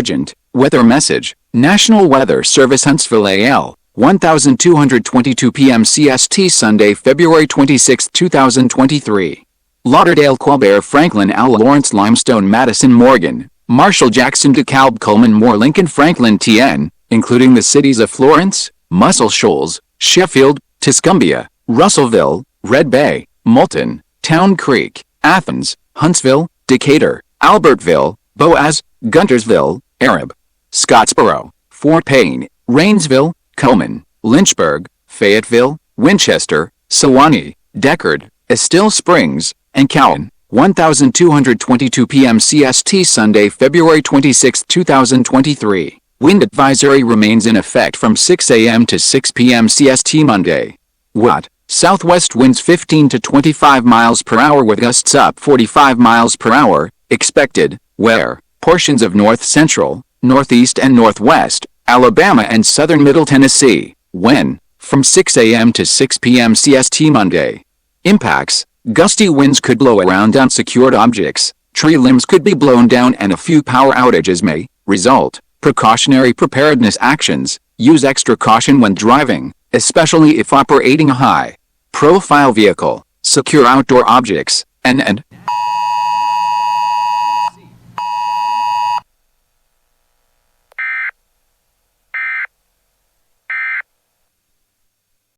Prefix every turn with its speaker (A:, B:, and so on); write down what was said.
A: Sergeant, weather message, National Weather Service Huntsville AL, 1222 PM CST Sunday, February 26, 2023. Lauderdale-Colbert-Franklin AL-Lawrence-Limestone-Madison-Morgan, Marshall-Jackson DeKalb-Cullman-Moore Lincoln-Franklin TN, including the cities of Florence, Muscle Shoals, Sheffield, Tuscumbia, Russellville, Red Bay, Moulton, Town Creek, Athens, Huntsville, Decatur, Albertville, Boaz, Guntersville, Arab, Scottsboro, Fort Payne, Rainsville, Cullman, Lynchburg, Fayetteville, Winchester, Sewanee, Decherd, Estill Springs, and Cowan. 1222 PM CST Sunday, February 26, 2023. Wind advisory remains in effect from 6 a.m. to 6 p.m. CST Monday. Watt. Southwest winds 15 to 25 miles per hour with gusts up 45 miles per hour, expected, where portions of north central, northeast and northwest, Alabama and southern middle Tennessee, when, from 6 a.m. to 6 p.m. CST Monday. Impacts. Gusty winds could blow around unsecured objects, tree limbs could be blown down and a few power outages may result. Precautionary preparedness actions. Use extra caution when driving, especially if operating a high-profile vehicle. Secure outdoor objects, and